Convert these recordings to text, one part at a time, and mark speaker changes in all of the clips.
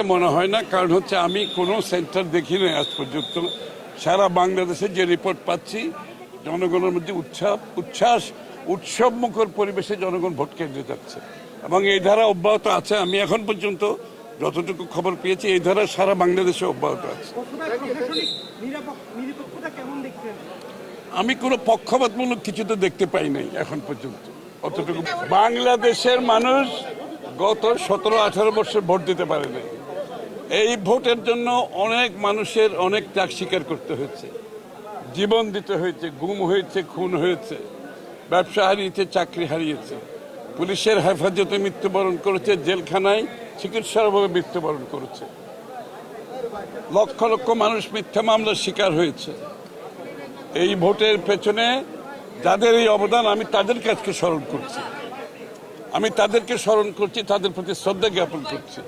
Speaker 1: এটা মনে হয় না, কারণ হচ্ছে আমি কোনো সেন্টার দেখি নাই আজ পর্যন্ত। সারা বাংলাদেশে যে রিপোর্ট পাচ্ছি, জনগণের মধ্যে উচ্ছ্বাস উৎসবমুখর পরিবেশে জনগণ ভোট কেন্দ্রে যাচ্ছে এবং এই ধারা অব্যাহত আছে। আমি এখন পর্যন্ত যতটুকু খবর পেয়েছি এই ধারা সারা বাংলাদেশে অব্যাহত আছে। আমি কোনো পক্ষপাতমূলক কিছু তো দেখতে পাই নাই এখন পর্যন্ত। অতটুকু বাংলাদেশের মানুষ গত 17-18 বছর ভোট দিতে পারে নাই। এই ভোটের জন্য অনেক মানুষের অনেক ত্যাগ স্বীকার করতে হয়েছে, জীবন দিতে হয়েছে, গুম হয়েছে, খুন হয়েছে, ব্যবসা হারিয়েছে, চাকরি হারিয়েছে, পুলিশের হেফাজতে মৃত্যুবরণ করেছে, জেলখানায় চিকিৎসার অভাবে মৃত্যুবরণ করেছে, লক্ষ লক্ষ মানুষ মিথ্যা মামলার শিকার হয়েছে। এই ভোটের পেছনে যাদের এই অবদান, আমি তাদের কাছকে স্মরণ করছি, তাদের প্রতি শ্রদ্ধা জ্ঞাপন করছি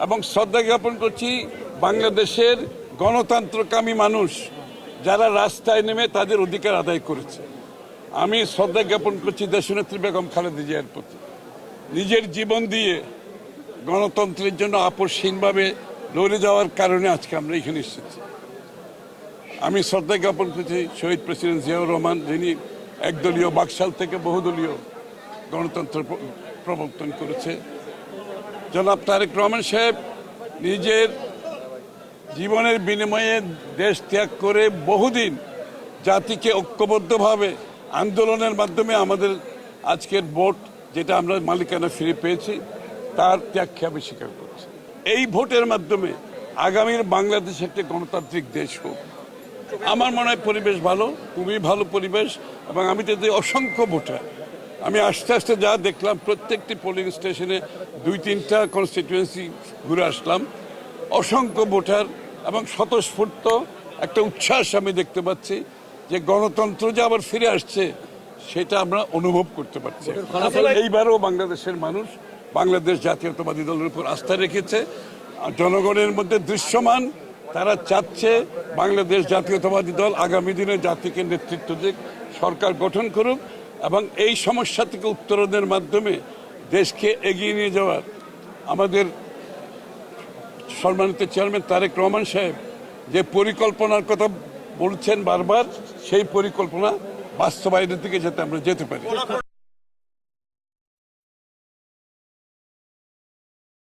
Speaker 1: এবং শ্রদ্ধা জ্ঞাপন করছি বাংলাদেশের গণতন্ত্রকামী মানুষ যারা রাস্তায় নেমে তাদের অধিকার আদায় করেছে। আমি শ্রদ্ধা জ্ঞাপন করছি দেশনেত্রী বেগম খালেদা জিয়ার প্রতি, নিজের জীবন দিয়ে গণতন্ত্রের জন্য আপসহীনভাবে লড়ে যাওয়ার কারণে আজকে আমরা এখানে এসেছি। আমি শ্রদ্ধা জ্ঞাপন করছি শহীদ প্রেসিডেন্ট জিয়াউর রহমান, যিনি একদলীয় বাকশাল থেকে বহুদলীয় গণতন্ত্র প্রবর্তন করেছে। জনাব তারেক রহমান সাহেব নিজের জীবনের বিনিময়ে দেশ ত্যাগ করে বহুদিন জাতিকে ঐক্যবদ্ধভাবে আন্দোলনের মাধ্যমে আমাদের আজকের ভোট, যেটা আমরা মালিকানা ফিরে পেয়েছি, তার ত্যাগকে আমি স্বীকার করছি। এই ভোটের মাধ্যমে আগামীর বাংলাদেশ একটি গণতান্ত্রিক দেশ হোক। আমার মনে হয় পরিবেশ ভালো, খুবই ভালো পরিবেশ। এবং আমি তো অসংখ্য ভোটার, আমি আস্তে আস্তে যা দেখলাম, প্রত্যেকটি পোলিং স্টেশনে 2-3টা কনস্টিটিউয়েন্সি ঘুরে আসলাম, অসংখ্য ভোটার এবং স্বতঃস্ফূর্ত একটা উচ্ছ্বাস আমি দেখতে পাচ্ছি যে গণতন্ত্র যে আবার ফিরে আসছে সেটা আমরা অনুভব করতে পারছি। এইবারও বাংলাদেশের মানুষ বাংলাদেশ জাতীয়তাবাদী দলের উপর আস্থা রেখেছে, জনগণের মধ্যে দৃশ্যমান। তারা চাচ্ছে বাংলাদেশ জাতীয়তাবাদী দল আগামী দিনে জাতিকে নেতৃত্ব দিক, সরকার গঠন করুক এবং এই সমস্যা থেকে উত্তরণের মাধ্যমে দেশকে এগিয়ে নিয়ে যাওয়ার আমাদের সম্মানিত চেয়ারম্যান তারেক রহমান সাহেব যে পরিকল্পনার কথা বলছেন বারবার, সেই পরিকল্পনা বাস্তবায়নের দিকে যাতে আমরা যেতে পারি।